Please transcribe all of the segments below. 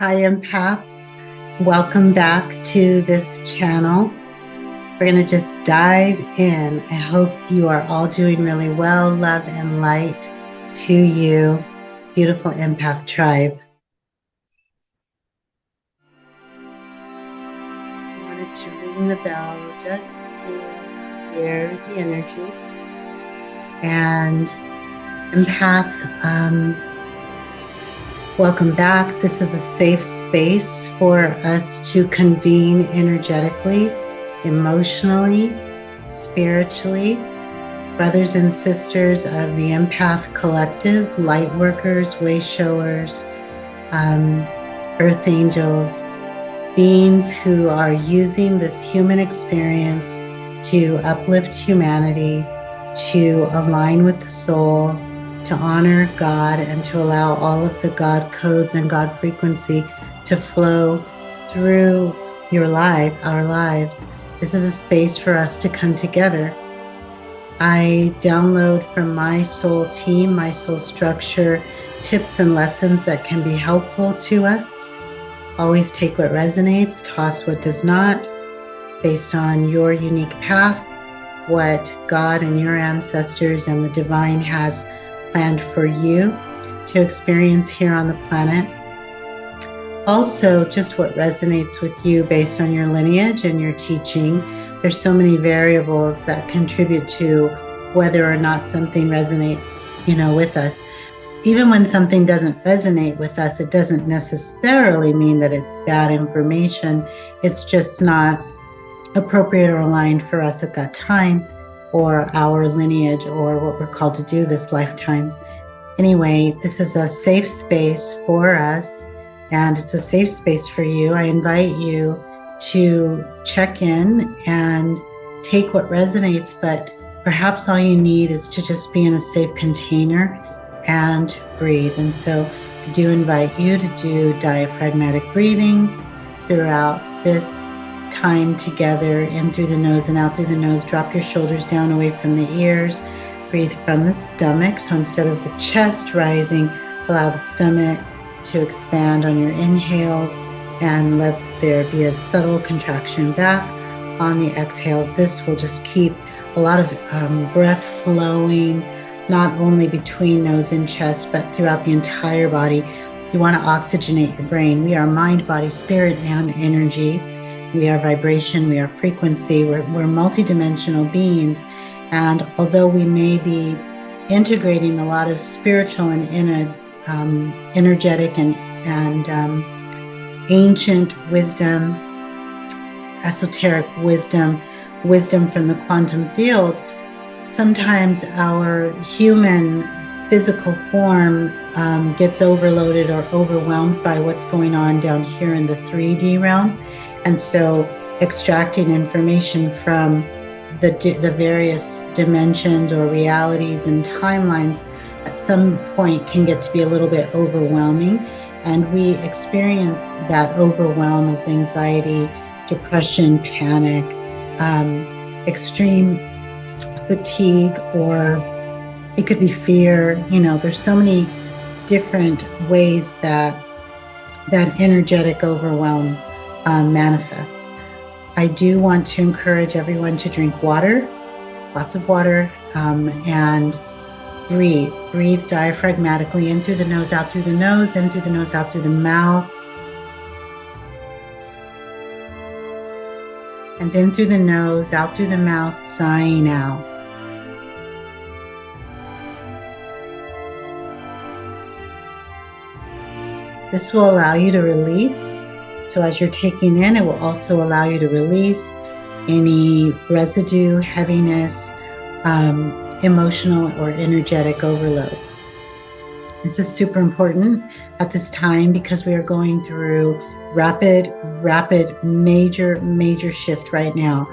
Hi, Empaths. Welcome back to this channel. We're going to just dive in. I hope you are all doing really well. Love and light to you, beautiful Empath tribe. I wanted to ring the bell just to hear the energy. And Empath, welcome back. This is a safe space for us to convene energetically, emotionally, spiritually. Brothers and sisters of the Empath Collective, light workers, way showers, earth angels, beings who are using this human experience to uplift humanity, to align with the soul, to honor God, and to allow all of the God codes and God frequency to flow through your life, our lives. This is a space for us to come together. I download from my soul team, my soul structure, tips and lessons that can be helpful to us. Always take what resonates, toss what does not, based on your unique path, what God and your ancestors and the divine has planned for you to experience here on the planet. Also, just what resonates with you based on your lineage and your teaching. There's so many variables that contribute to whether or not something resonates, with us. Even when something doesn't resonate with us, it doesn't necessarily mean that it's bad information. It's just not appropriate or aligned for us at that time, or our lineage, or what we're called to do this lifetime. Anyway, this is a safe space for us, and it's a safe space for you. I invite you to check in and take what resonates, but perhaps all you need is to just be in a safe container and breathe. And so I do invite you to do diaphragmatic breathing throughout this time together, in through the nose and out through the nose. Drop your shoulders down away from the ears. Breathe from the stomach. So instead of the chest rising, allow the stomach to expand on your inhales and let there be a subtle contraction back on the exhales. This will just keep a lot of breath flowing, not only between nose and chest, but throughout the entire body. You want to oxygenate your brain. We are mind, body, spirit, and energy. We are vibration, we are frequency, we're multidimensional beings. And although we may be integrating a lot of spiritual and energetic and ancient wisdom, esoteric wisdom from the quantum field, sometimes our human physical form gets overloaded or overwhelmed by what's going on down here in the 3D realm. And so extracting information from the various dimensions or realities and timelines at some point can get to be a little bit overwhelming. And we experience that overwhelm as anxiety, depression, panic, extreme fatigue, or it could be fear. There's so many different ways that energetic overwhelm manifest. I do want to encourage everyone to drink water, lots of water, and breathe diaphragmatically, in through the nose, out through the nose, in through the nose, out through the mouth, and in through the nose, out through the mouth, sighing out. This will allow you to release. So as you're taking in, it will also allow you to release any residue, heaviness, emotional or energetic overload. This is super important at this time because we are going through rapid, major shift right now.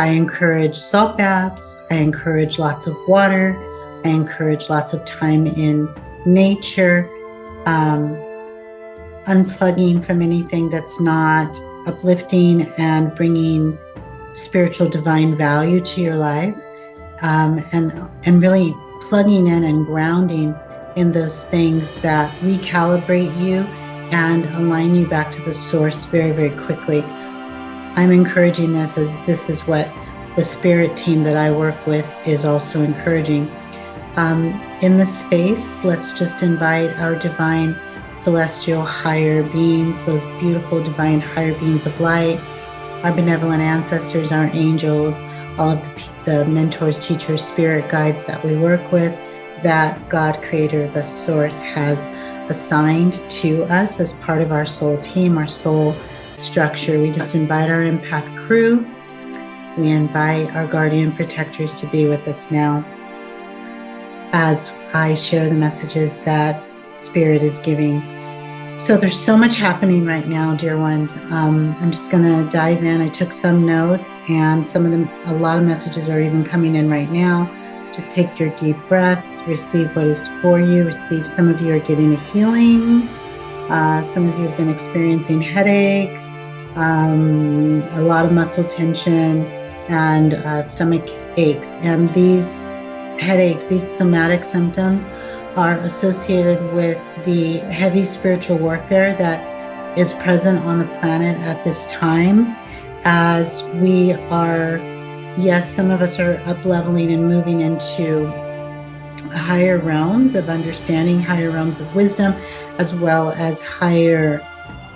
I encourage salt baths. I encourage lots of water. I encourage lots of time in nature. Unplugging from anything that's not uplifting and bringing spiritual divine value to your life, and really plugging in and grounding in those things that recalibrate you and align you back to the source very, very quickly. I'm encouraging this as this is what the spirit team that I work with is also encouraging. In this space, let's just invite our divine celestial higher beings, those beautiful divine higher beings of light, our benevolent ancestors, our angels, all of the mentors, teachers, spirit guides that we work with, that God creator, the source, has assigned to us as part of our soul team, our soul structure. We just invite our empath crew. We invite our guardian protectors to be with us now as I share the messages that Spirit is giving. So there's so much happening right now, dear ones. I'm just going to dive in. I took some notes, and some of them, a lot of messages are even coming in right now. Just take your deep breaths, receive what is for you, receive. Some of you are getting a healing. Some of you have been experiencing headaches, a lot of muscle tension, and stomach aches. And these headaches, these somatic symptoms, are associated with the heavy spiritual warfare that is present on the planet at this time, as we are, yes, some of us are up-leveling and moving into higher realms of understanding, higher realms of wisdom, as well as higher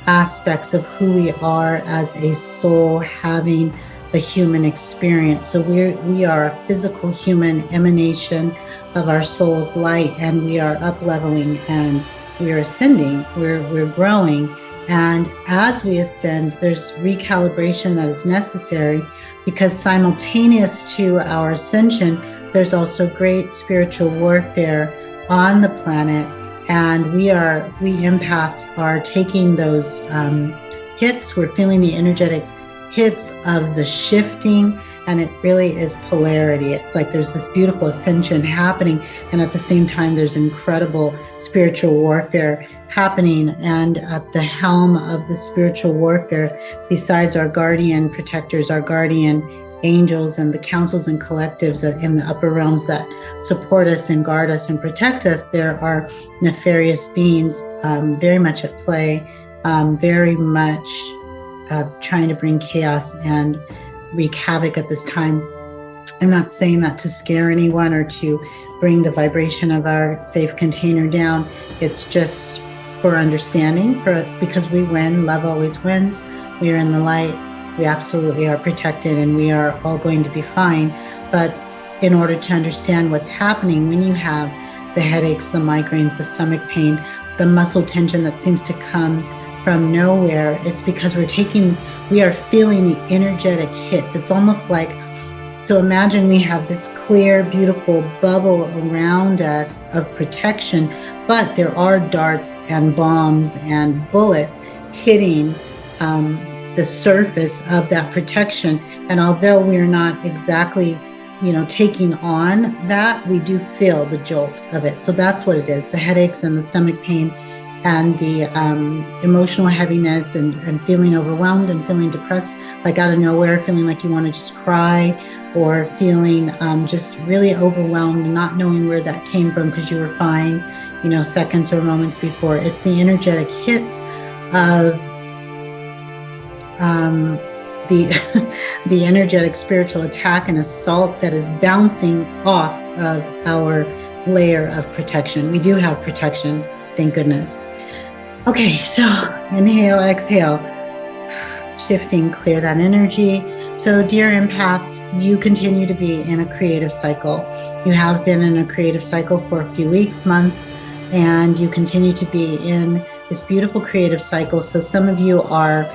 aspects of who we are as a soul having the human experience. So we are a physical human emanation of our soul's light, and we are up-leveling and we are ascending, we're growing. And as we ascend, there's recalibration that is necessary, because simultaneous to our ascension, there's also great spiritual warfare on the planet. And we empaths are taking those hits. We're feeling the energetic hits of the shifting, and it really is polarity. It's like there's this beautiful ascension happening, and at the same time there's incredible spiritual warfare happening. And at the helm of the spiritual warfare, besides our guardian protectors, our guardian angels, and the councils and collectives in the upper realms that support us and guard us and protect us, there are nefarious beings very much at play, very much trying to bring chaos and wreak havoc at this time. I'm not saying that to scare anyone or to bring the vibration of our safe container down. It's just for understanding, because we win. Love always wins. We are in the light. We absolutely are protected, and we are all going to be fine. But in order to understand what's happening when you have the headaches, the migraines, the stomach pain, the muscle tension that seems to come from nowhere, it's because we are feeling the energetic hits. It's almost like, so imagine we have this clear, beautiful bubble around us of protection, but there are darts and bombs and bullets hitting the surface of that protection. And although we're not exactly, taking on that, we do feel the jolt of it. So that's what it is, the headaches and the stomach pain and the emotional heaviness and feeling overwhelmed and feeling depressed, like out of nowhere, feeling like you want to just cry, or feeling just really overwhelmed, not knowing where that came from because you were fine, seconds or moments before. It's the energetic hits of the energetic spiritual attack and assault that is bouncing off of our layer of protection. We do have protection, thank goodness. Okay, so inhale, exhale, shifting, clear that energy. So dear empaths, you continue to be in a creative cycle. You have been in a creative cycle for a few weeks, months, and you continue to be in this beautiful creative cycle. So some of you are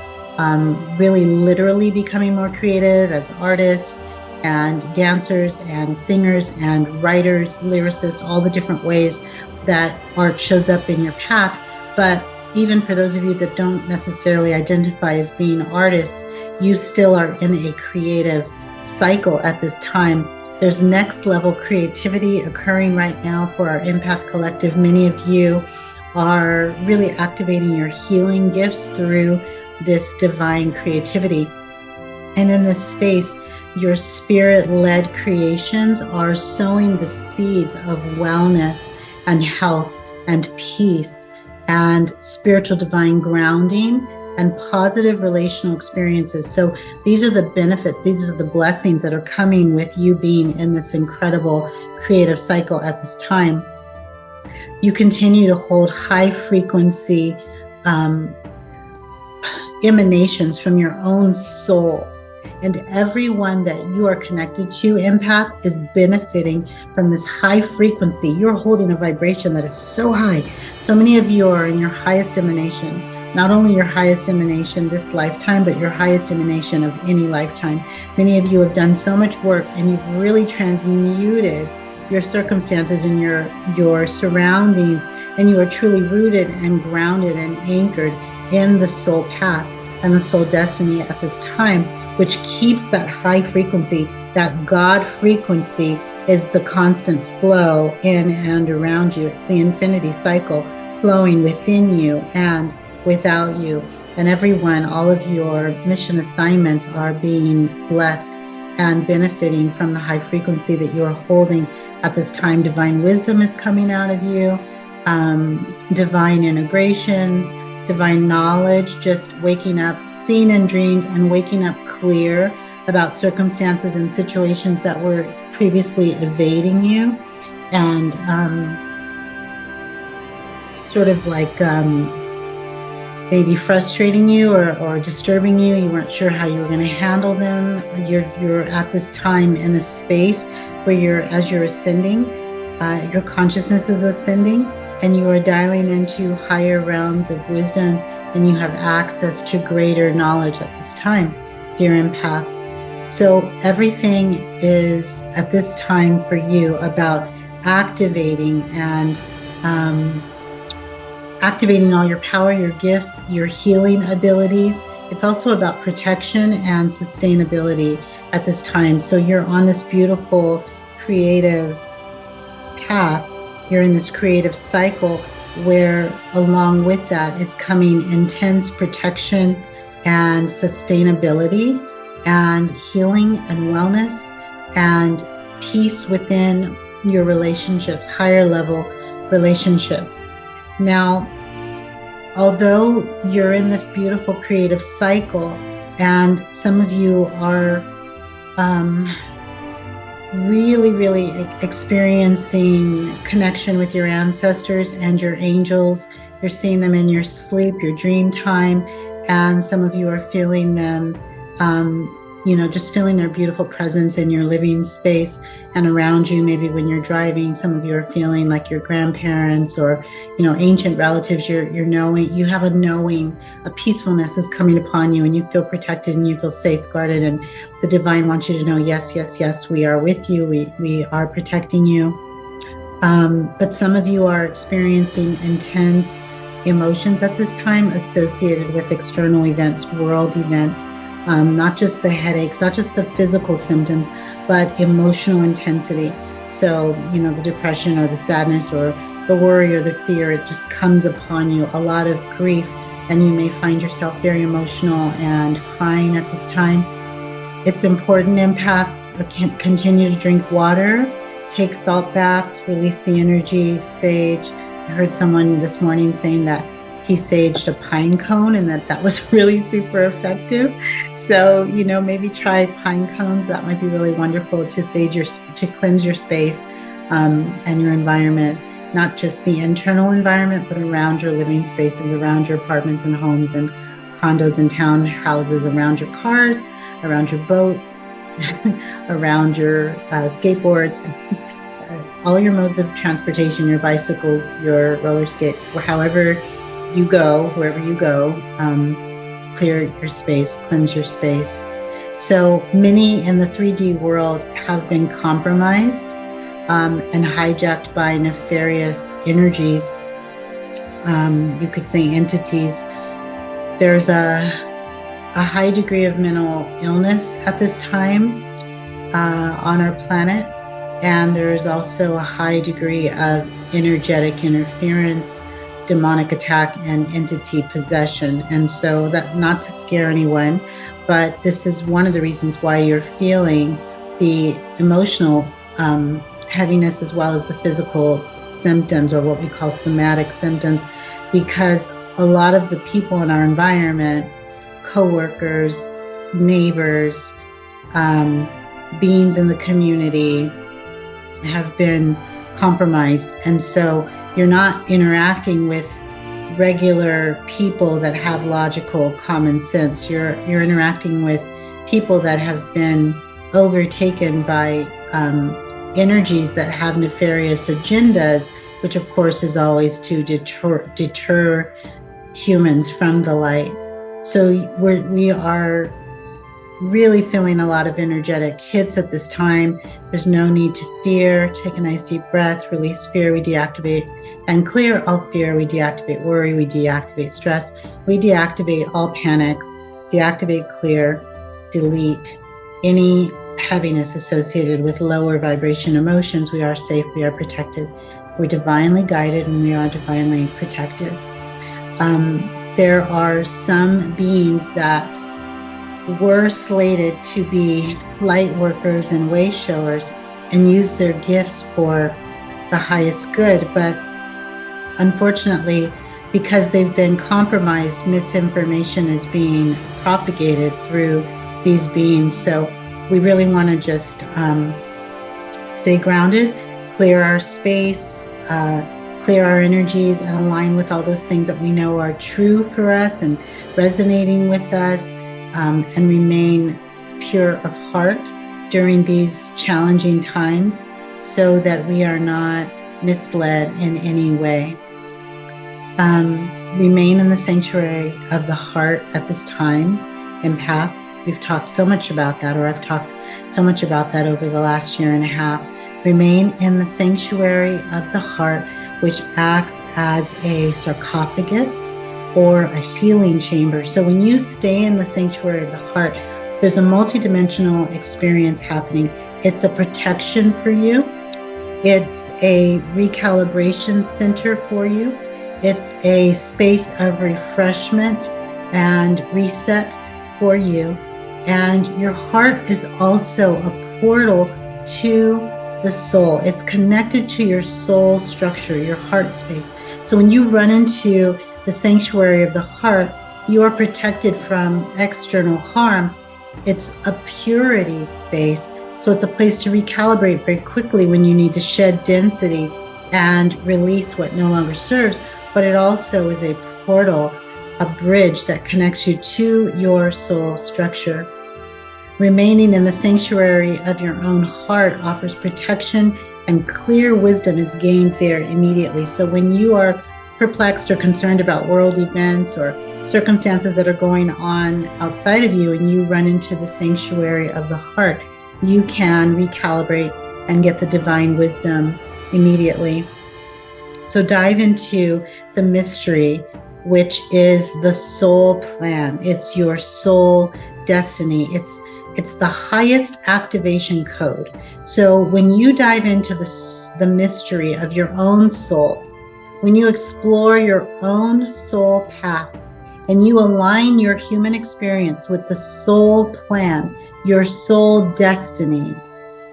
really literally becoming more creative as artists and dancers and singers and writers, lyricists, all the different ways that art shows up in your path. But even for those of you that don't necessarily identify as being artists, you still are in a creative cycle at this time. There's next level creativity occurring right now for our Empath Collective. Many of you are really activating your healing gifts through this divine creativity. And in this space, your spirit-led creations are sowing the seeds of wellness and health and peace and spiritual divine grounding and positive relational experiences. So these are the benefits, these are the blessings that are coming with you being in this incredible creative cycle at this time. You continue to hold high frequency emanations from your own soul. And everyone that you are connected to, empath, is benefiting from this high frequency. You're holding a vibration that is so high. So many of you are in your highest emanation. Not only your highest emanation this lifetime, but your highest emanation of any lifetime. Many of you have done so much work, and you've really transmuted your circumstances and your surroundings, and you are truly rooted and grounded and anchored in the soul path and the soul destiny at this time, which keeps that high frequency. That God frequency is the constant flow in and around you. It's the infinity cycle flowing within you and without you. And everyone, all of your mission assignments are being blessed and benefiting from the high frequency that you are holding at this time. Divine wisdom is coming out of you, divine integrations, divine knowledge, just waking up, seeing in dreams and waking up clear about circumstances and situations that were previously evading you and sort of like maybe frustrating you or disturbing you. You weren't sure how you were going to handle them. You're at this time in a space where as you're ascending, your consciousness is ascending, and you are dialing into higher realms of wisdom, and you have access to greater knowledge at this time, dear empaths. So everything is at this time for you about activating and activating all your power, your gifts, your healing abilities. It's also about protection and sustainability at this time. So you're on this beautiful creative path. You're in this creative cycle where along with that is coming intense protection and sustainability and healing and wellness and peace within your relationships, higher level relationships. Now, although you're in this beautiful creative cycle, and some of you are really experiencing connection with your ancestors and your angels. You're seeing them in your sleep, your dream time, and some of you are feeling them, just feeling their beautiful presence in your living space and around you. Maybe when you're driving, some of you are feeling like your grandparents or, ancient relatives. You're knowing, you have a knowing, a peacefulness is coming upon you, and you feel protected and you feel safeguarded. And the divine wants you to know, yes, we are with you. We are protecting you. But some of you are experiencing intense emotions at this time associated with external events, world events, not just the headaches, not just the physical symptoms, but emotional intensity. So, the depression or the sadness or the worry or the fear, it just comes upon you, a lot of grief, and you may find yourself very emotional and crying at this time. It's important, empaths, continue to drink water, take salt baths, release the energy, sage. I heard someone this morning saying that he saged a pine cone and that was really super effective. So, maybe try pine cones. That might be really wonderful to cleanse your space and your environment, not just the internal environment, but around your living spaces, around your apartments and homes and condos and townhouses, around your cars, around your boats, around your skateboards, all your modes of transportation, your bicycles, your roller skates, however you go, wherever you go, clear your space, cleanse your space. So many in the 3D world have been compromised and hijacked by nefarious energies. You could say entities. There's a high degree of mental illness at this time on our planet, and there's also a high degree of energetic interference, demonic attack, and entity possession. And so that, not to scare anyone, but this is one of the reasons why you're feeling the emotional heaviness as well as the physical symptoms, or what we call somatic symptoms, because a lot of the people in our environment, coworkers, neighbors, beings in the community, have been compromised. And so you're not interacting with regular people that have logical common sense. You're interacting with people that have been overtaken by energies that have nefarious agendas, which of course is always to deter humans from the light. So we are really feeling a lot of energetic hits at this time. There's no need to fear. Take a nice deep breath, release fear, we deactivate and clear all fear, we deactivate worry, we deactivate stress, we deactivate all panic, deactivate, clear, delete any heaviness associated with lower vibration emotions. We are safe, we are protected, we're divinely guided, and we are divinely protected. There are some beings that were slated to be light workers and way showers and use their gifts for the highest good, but unfortunately, because they've been compromised, misinformation is being propagated through these beings. So we really want to just stay grounded, clear our space, clear our energies, and align with all those things that we know are true for us and resonating with us, and remain pure of heart during these challenging times so that we are not misled in any way. Remain in the sanctuary of the heart at this time. Empaths, we've talked so much about that, or I've talked so much about that over the last year and a half. Remain in the sanctuary of the heart, which acts as a sarcophagus or a healing chamber. So when you stay in the sanctuary of the heart, there's a multidimensional experience happening. It's a protection for you. It's a recalibration center for you. It's a space of refreshment and reset for you. And your heart is also a portal to the soul. It's connected to your soul structure, your heart space. So when you run into the sanctuary of the heart, you are protected from external harm. It's a purity space. So it's a place to recalibrate very quickly when you need to shed density and release what no longer serves. But it also is a portal, a bridge that connects you to your soul structure. Remaining in the sanctuary of your own heart offers protection, and clear wisdom is gained there immediately. So when you are perplexed or concerned about world events or circumstances that are going on outside of you, and you run into the sanctuary of the heart, you can recalibrate and get the divine wisdom immediately. So dive into the mystery, which is the soul plan. It's your soul destiny. It's the highest activation code. So when you dive into the mystery of your own soul, when you explore your own soul path, and you align your human experience with the soul plan, your soul destiny,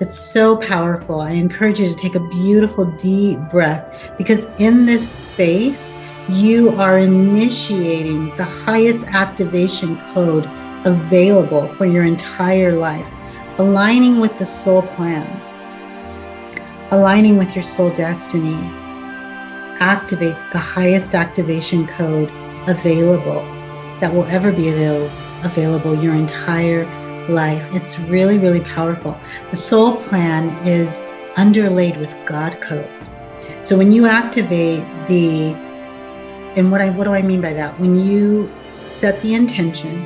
it's so powerful. I encourage you to take a beautiful deep breath, because in this space, you are initiating the highest activation code available for your entire life. Aligning with the soul plan, aligning with your soul destiny, activates the highest activation code available that will ever be available your entire life. It's really, really powerful. The soul plan is underlaid with God codes. So when you activate and what do I mean by that? When you set the intention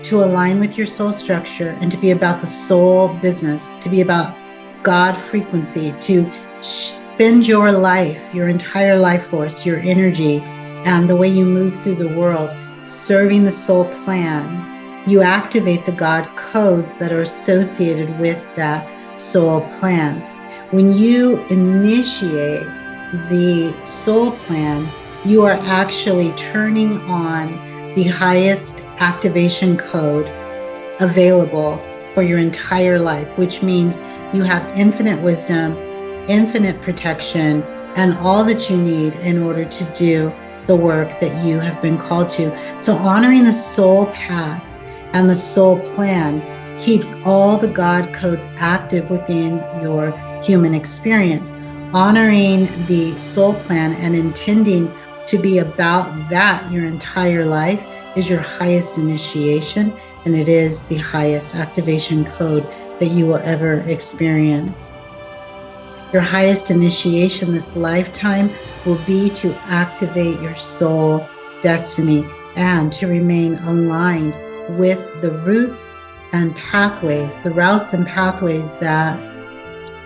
to align with your soul structure and to be about the soul business, to be about God frequency, to spend your life, your entire life force, your energy, and the way you move through the world, serving the soul plan, you activate the God codes that are associated with that soul plan. When you initiate the soul plan, you are actually turning on the highest activation code available for your entire life, which means you have infinite wisdom, infinite protection, and all that you need in order to do the work that you have been called to. So honoring the soul path and the soul plan keeps all the God codes active within your human experience. Honoring the soul plan and intending to be about that your entire life is your highest initiation, and it is the highest activation code that you will ever experience. Your highest initiation this lifetime will be to activate your soul destiny and to remain aligned with the routes and pathways, that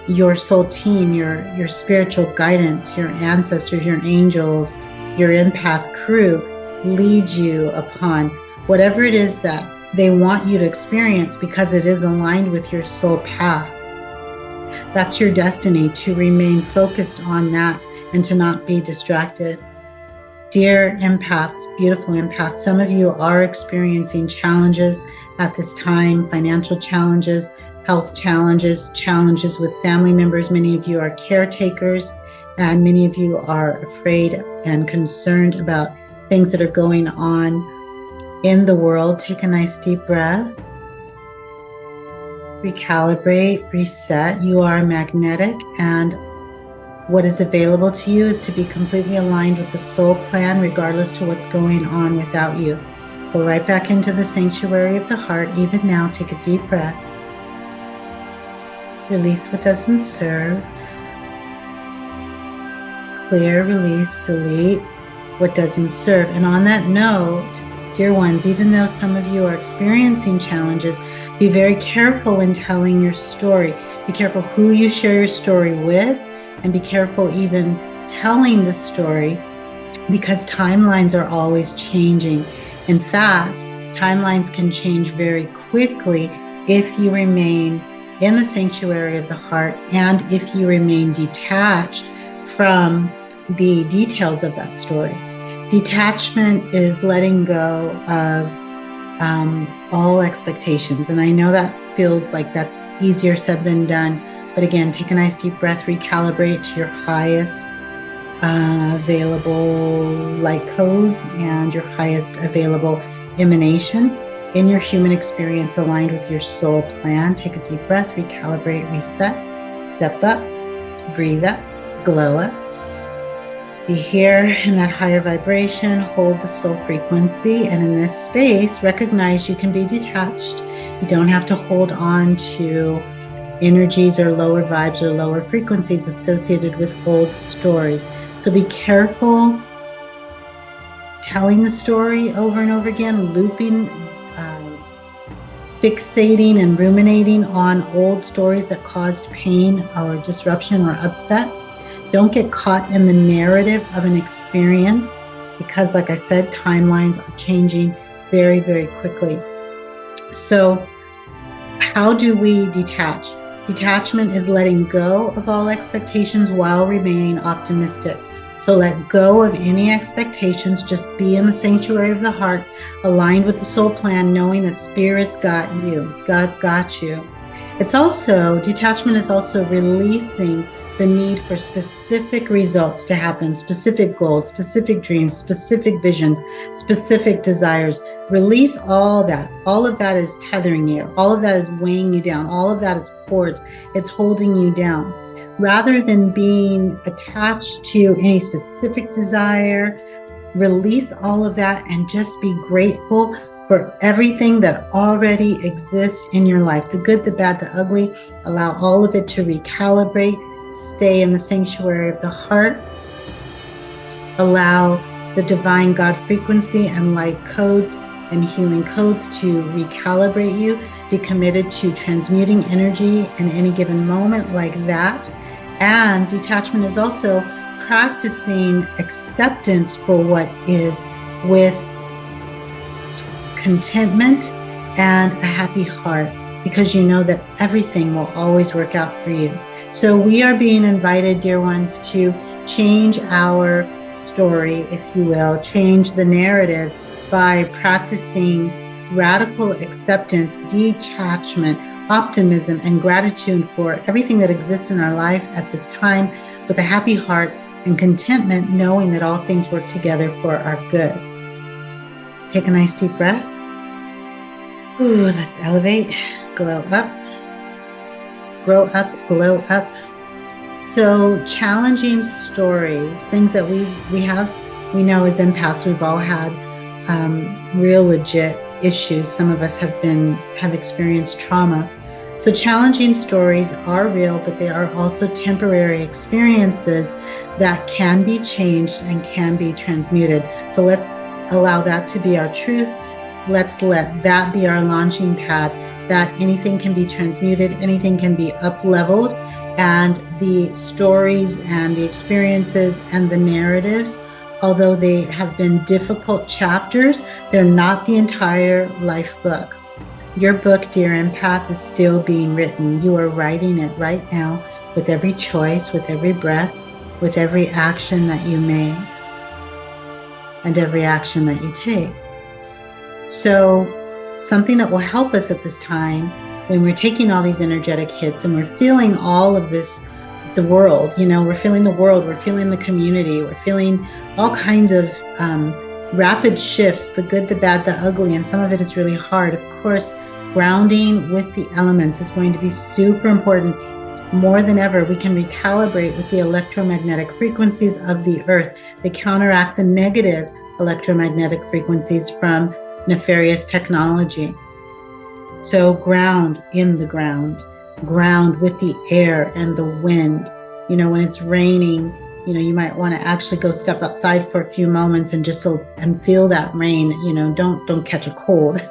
your soul team, your spiritual guidance, your ancestors, your angels, your empath crew lead you upon. Whatever it is that they want you to experience, because it is aligned with your soul path. That's your destiny, to remain focused on that and to not be distracted. Dear empaths, beautiful empaths, some of you are experiencing challenges at this time, financial challenges, health challenges, challenges with family members. Many of you are caretakers, and many of you are afraid and concerned about things that are going on in the world. Take a nice deep breath. Recalibrate, reset. You are magnetic, and what is available to you is to be completely aligned with the soul plan, regardless to what's going on without you. Go right back into the sanctuary of the heart. Even now, take a deep breath. Release what doesn't serve. Clear, release, delete what doesn't serve. And on that note, dear ones, even though some of you are experiencing challenges, be very careful when telling your story. Be careful who you share your story with, and be careful even telling the story, because timelines are always changing. In fact, timelines can change very quickly if you remain in the sanctuary of the heart and if you remain detached from the details of that story. Detachment is letting go of all expectations. And I know that feels like that's easier said than done. But again, take a nice deep breath, recalibrate to your highest available light codes and your highest available emanation in your human experience aligned with your soul plan. Take a deep breath, recalibrate, reset, step up, breathe up, glow up. Be here in that higher vibration, hold the soul frequency, and in this space, recognize you can be detached. You don't have to hold on to energies or lower vibes or lower frequencies associated with old stories. So be careful telling the story over and over again, looping, fixating and ruminating on old stories that caused pain or disruption or upset. Don't get caught in the narrative of an experience, because, like I said, timelines are changing very, very quickly. So how do we detach? Detachment is letting go of all expectations while remaining optimistic. So let go of any expectations. Just be in the sanctuary of the heart, aligned with the soul plan, knowing that Spirit's got you. God's got you. Detachment is also releasing the need for specific results to happen, specific goals, specific dreams, specific visions, specific desires. Release all that. All of that is tethering you. All of that is weighing you down. All of that is cords. It's holding you down. Rather than being attached to any specific desire, release all of that and just be grateful for everything that already exists in your life. The good, the bad, the ugly. Allow all of it to recalibrate. Stay in the sanctuary of the heart. Allow the divine God frequency and light codes and healing codes to recalibrate you. Be committed to transmuting energy in any given moment like that. And detachment is also practicing acceptance for what is, with contentment and a happy heart, because you know that everything will always work out for you. So we are being invited, dear ones, to change our story, if you will, change the narrative by practicing radical acceptance, detachment, optimism, and gratitude for everything that exists in our life at this time, with a happy heart and contentment, knowing that all things work together for our good. Take a nice deep breath. Ooh, let's elevate, glow up, grow up, glow up. So challenging stories, things that we know as empaths, we've all had real legit issues. Some of us have experienced trauma. So challenging stories are real, but they are also temporary experiences that can be changed and can be transmuted. So let's allow that to be our truth. Let's let that be our launching pad, that anything can be transmuted, anything can be up-leveled, and the stories and the experiences and the narratives, although they have been difficult chapters, they're not the entire life book. Your book, dear empath, is still being written. You are writing it right now with every choice, with every breath, with every action that you make, and every action that you take. So something that will help us at this time, when we're taking all these energetic hits and we're feeling all of this, the world, we're feeling the world, we're feeling the community, we're feeling all kinds of rapid shifts, the good, the bad, the ugly, and some of it is really hard. Of course, grounding with the elements is going to be super important. More than ever, we can recalibrate with the electromagnetic frequencies of the earth. They counteract the negative electromagnetic frequencies from nefarious technology. So ground in the ground with the air and the wind. When it's raining, you might want to actually go step outside for a few moments and and feel that rain. Don't catch a cold,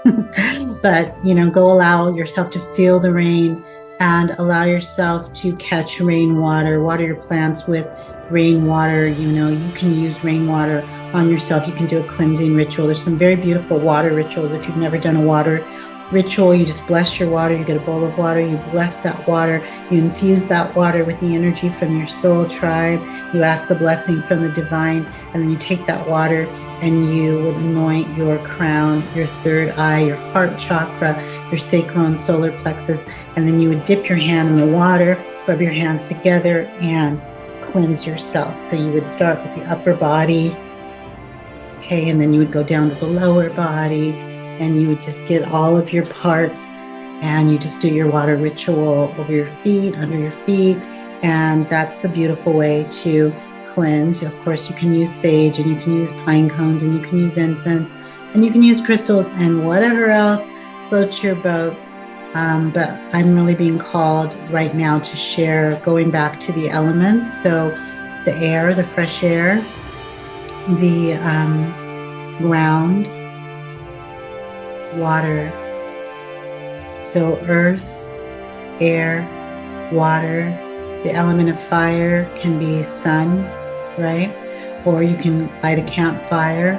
but go allow yourself to feel the rain and allow yourself to catch rainwater. Water your plants with rainwater. You can use rainwater on yourself. You can do a cleansing ritual. There's some very beautiful water rituals. If you've never done a water ritual, you just bless your water. You get a bowl of water, you bless that water, you infuse that water with the energy from your soul tribe, you ask a blessing from the divine, and then you take that water and you would anoint your crown, your third eye, your heart chakra, your sacral and solar plexus, and then you would dip your hand in the water, rub your hands together, and cleanse yourself. So you would start with the upper body, okay, and then you would go down to the lower body, and you would just get all of your parts, and you just do your water ritual over your feet, under your feet, and that's a beautiful way to cleanse. Of course, you can use sage, and you can use pine cones, and you can use incense, and you can use crystals, and whatever else floats your boat. But I'm really being called right now to share, going back to the elements. So the air, the fresh air, the ground, water. So earth, air, water. The element of fire can be sun, right? Or you can light a campfire.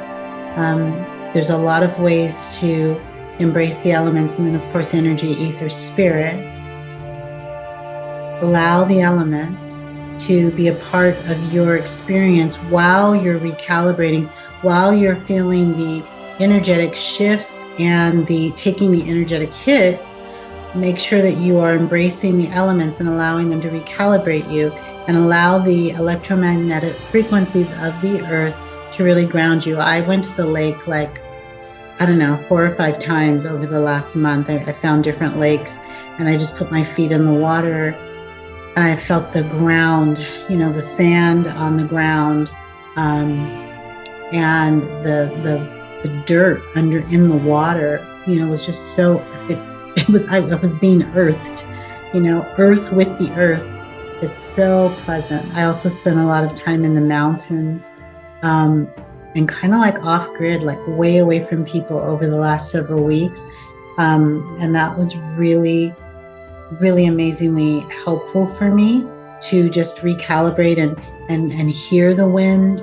There's a lot of ways to embrace the elements. And then of course, energy, ether, spirit. Allow the elements to be a part of your experience while you're recalibrating, while you're feeling the energetic shifts and taking the energetic hits. Make sure that you are embracing the elements and allowing them to recalibrate you, and allow the electromagnetic frequencies of the earth to really ground you. I went to the lake 4 or 5 times over the last month. I found different lakes, and I just put my feet in the water, and I felt the ground, the sand on the ground, and the dirt in the water, was just so, I was being earthed, earth with the earth. It's so pleasant. I also spent a lot of time in the mountains, and kind of off grid, way away from people over the last several weeks. And that was really, really amazingly helpful for me to just recalibrate and hear the wind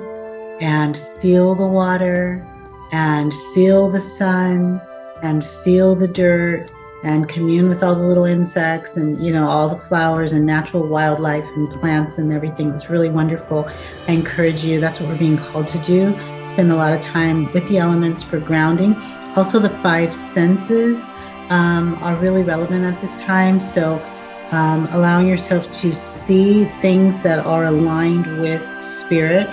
and feel the water and feel the sun and feel the dirt and commune with all the little insects and, all the flowers and natural wildlife and plants and everything. It was really wonderful. I encourage you, that's what we're being called to do. Spend a lot of time with the elements for grounding. Also, the 5 senses are really relevant at this time. So allowing yourself to see things that are aligned with spirit,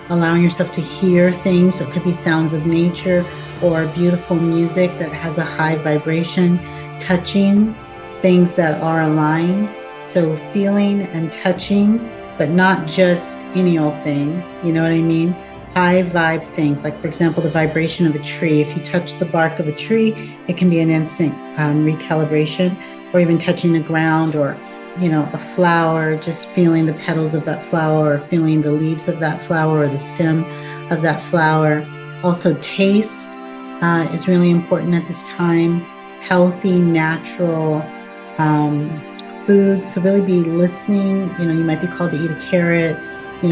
allowing yourself to hear things. It could be sounds of nature or beautiful music that has a high vibration, touching things that are aligned. So feeling and touching, but not just any old thing, you know what I mean? High vibe things, like for example, the vibration of a tree. If you touch the bark of a tree, it can be an instant recalibration, or even touching the ground, or a flower, just feeling the petals of that flower, or feeling the leaves of that flower, or the stem of that flower. Also, taste is really important at this time. Healthy, natural food. So really be listening. You might be called to eat a carrot,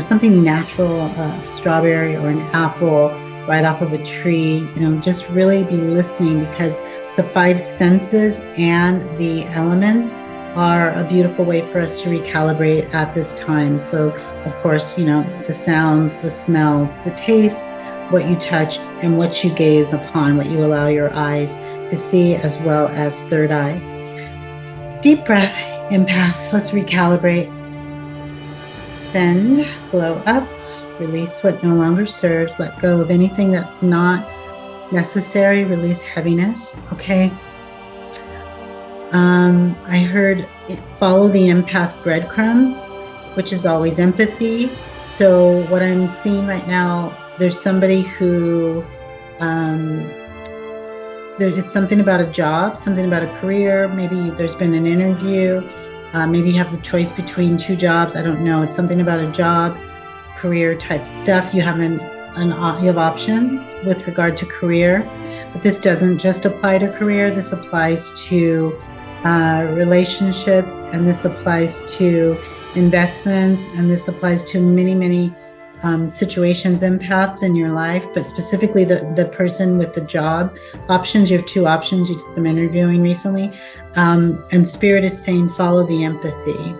something natural, a strawberry or an apple right off of a tree. Just really be listening, because the five senses and the elements are a beautiful way for us to recalibrate at this time. So, of course, the sounds, the smells, the taste, what you touch, and what you gaze upon, what you allow your eyes to see, as well as third eye. Deep breath, empaths. Let's recalibrate. Send, blow up, release what no longer serves, let go of anything that's not necessary, release heaviness, okay? I heard follow the empath breadcrumbs, which is always empathy. So what I'm seeing right now, there's somebody who, it's something about a job, something about a career. Maybe there's been an interview. Maybe you have the choice between two jobs. I don't know. It's something about a job, career type stuff. You have you have options with regard to career, but this doesn't just apply to career. This applies to relationships, and this applies to investments, and this applies to many, many situations, empaths in your life, but specifically the person with the job options. You have two options. You did some interviewing recently, and Spirit is saying follow the empathy.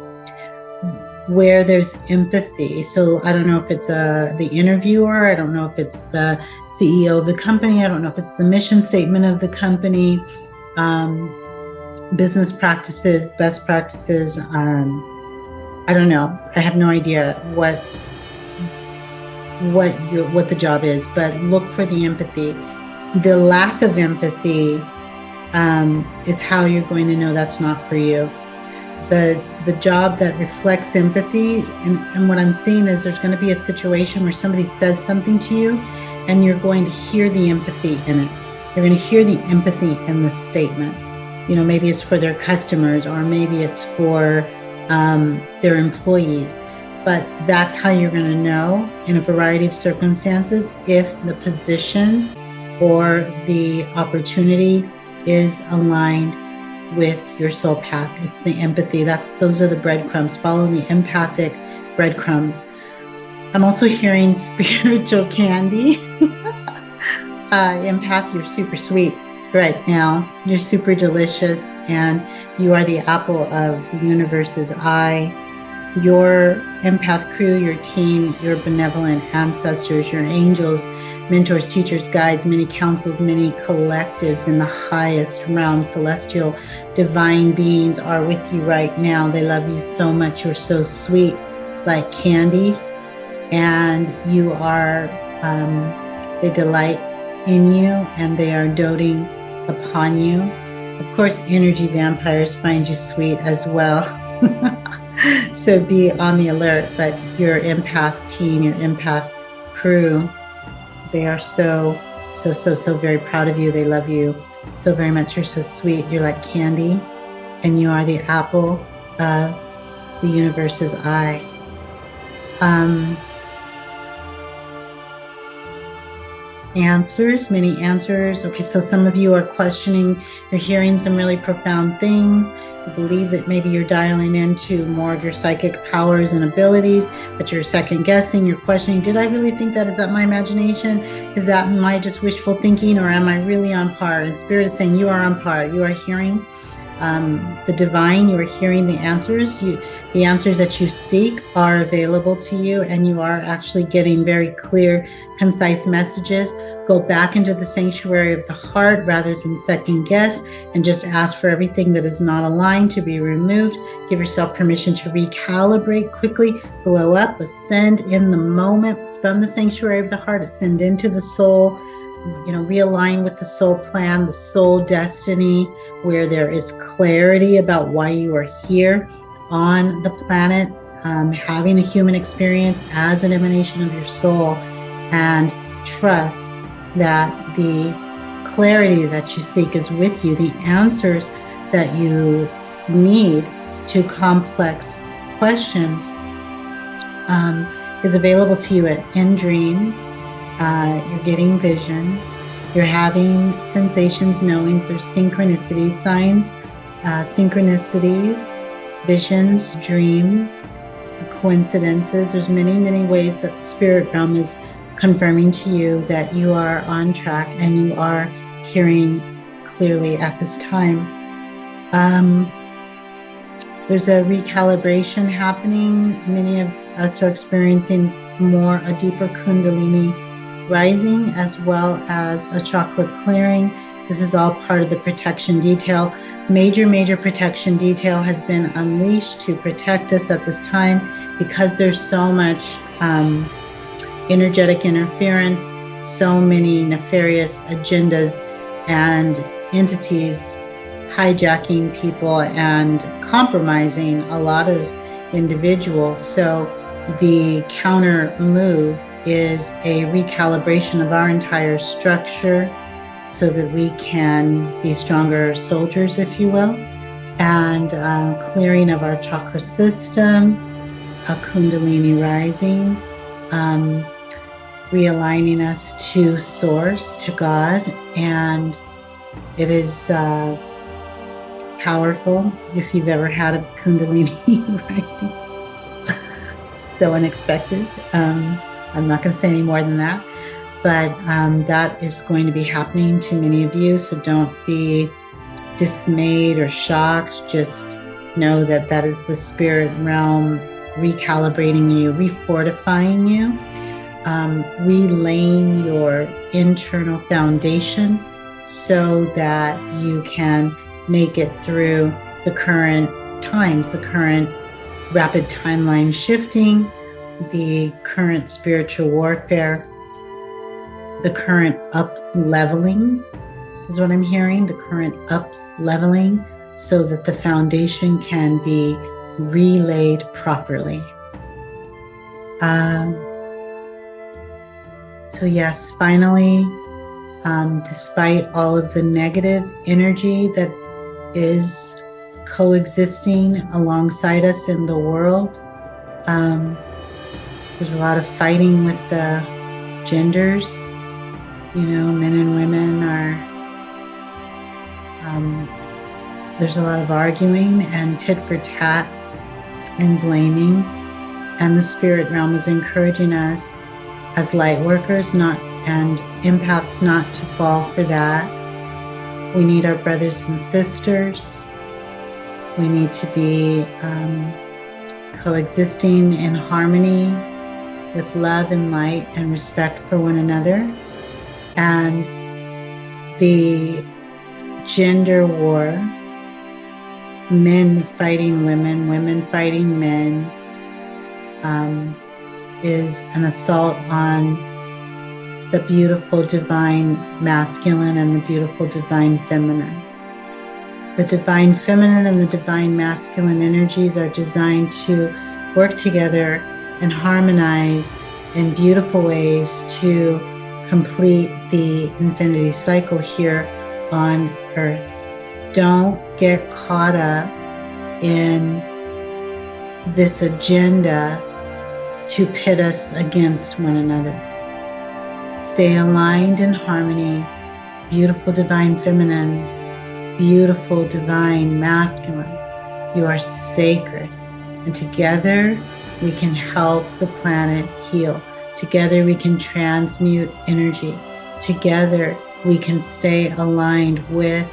Where there's empathy, so I don't know if it's the interviewer, I don't know if it's the CEO of the company, I don't know if it's the mission statement of the company, business practices, best practices, I don't know. I have no idea what the job is, but look for the empathy. The lack of empathy is how you're going to know that's not for you. The job that reflects empathy, and what I'm seeing is there's going to be a situation where somebody says something to you, and you're going to hear the empathy in it. You're going to hear the empathy in the statement. Maybe it's for their customers, or maybe it's for their employees. But that's how you're going to know in a variety of circumstances if the position or the opportunity is aligned with your soul path. It's the empathy. Those are the breadcrumbs. Follow the empathic breadcrumbs. I'm also hearing spiritual candy. Empath, you're super sweet right now. You're super delicious, and you are the apple of the universe's eye. Your empath crew, your team, your benevolent ancestors, your angels, mentors, teachers, guides, many councils, many collectives in the highest realm, celestial, divine beings are with you right now. They love you so much. You're so sweet, like candy, and you are, they delight in you, and they are doting upon you. Of course, energy vampires find you sweet as well. So be on the alert. But your empath team, your empath crew, they are so very proud of you. They love you so very much. You're so sweet. You're like candy, and you are the apple of the universe's eye. Answers, many answers. Okay, so some of you are questioning. You're hearing some really profound things. You believe that maybe you're dialing into more of your psychic powers and abilities, but you're second guessing. You're questioning, did I really think that? Is that my imagination? Is that my just wishful thinking, or am I really on par? And Spirit is saying you are on par. You are hearing the divine. You are hearing the answers. The answers that you seek are available to you, and you are actually getting very clear, concise messages go back into the sanctuary of the heart rather than second guess, and just ask for everything that is not aligned to be removed. Give yourself permission to recalibrate quickly, blow up, ascend in the moment from the sanctuary of the heart, ascend into the soul, realign with the soul plan, the soul destiny, where there is clarity about why you are here on the planet, having a human experience as an emanation of your soul, and trust that the clarity that you seek is with you. The answers that you need to complex questions is available to you in dreams. You're getting visions. You're having sensations, knowings. There's synchronicity signs, synchronicities, visions, dreams, coincidences. There's many, many ways that the spirit realm is confirming to you that you are on track and you are hearing clearly at this time. There's a recalibration happening. Many of us are experiencing a deeper Kundalini rising, as well as a chakra clearing. This is all part of the protection detail. Major protection detail has been unleashed to protect us at this time, because there's so much energetic interference, so many nefarious agendas and entities hijacking people and compromising a lot of individuals. So the counter move is a recalibration of our entire structure so that we can be stronger soldiers, if you will, and clearing of our chakra system, a Kundalini rising, realigning us to Source, to God, and it is powerful. If you've ever had a Kundalini rising, so unexpected. I'm not going to say any more than that, but that is going to be happening to many of you, so don't be dismayed or shocked. Just know that that is the spirit realm recalibrating you, refortifying you, relaying your internal foundation so that you can make it through the current times, the current rapid timeline shifting, the current spiritual warfare, the current up-leveling is what I'm hearing, the current up-leveling, so that the foundation can be relayed properly. So yes, finally, despite all of the negative energy that is coexisting alongside us in the world, there's a lot of fighting with the genders. Men and women are, there's a lot of arguing and tit for tat and blaming. And the spirit realm is encouraging us as light workers and empaths not to fall for that. We need our brothers and sisters. We need to be coexisting in harmony with love and light and respect for one another. And the gender war, men fighting women, women fighting men, is an assault on the beautiful divine masculine and the beautiful divine feminine. The divine feminine and the divine masculine energies are designed to work together and harmonize in beautiful ways to complete the infinity cycle here on Earth. Don't get caught up in this agenda to pit us against one another. Stay aligned in harmony, beautiful divine feminines, beautiful divine masculines. You are sacred, and together we can help the planet heal. Together we can transmute energy. Together we can stay aligned with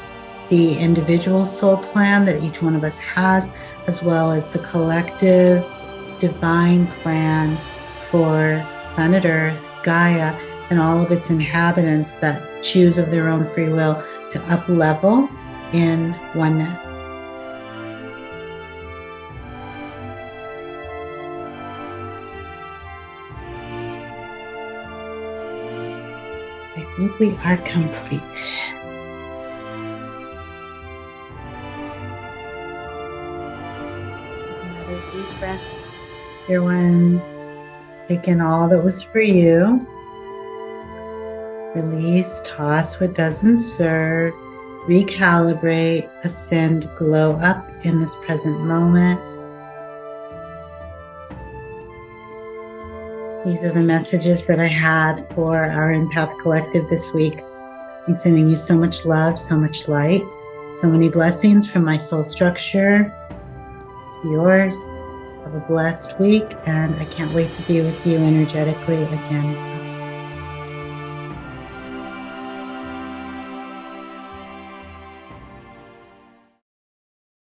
the individual soul plan that each one of us has, as well as the collective divine plan for planet Earth, Gaia, and all of its inhabitants that choose of their own free will to up level in oneness. I think we are complete. Another deep breath, dear ones. Take in all that was for you. Release, toss what doesn't serve. Recalibrate, ascend, glow up in this present moment. These are the messages that I had for our Empath Collective this week. I'm sending you so much love, so much light, so many blessings from my soul structure to yours. Have a blessed week, and I can't wait to be with you energetically again.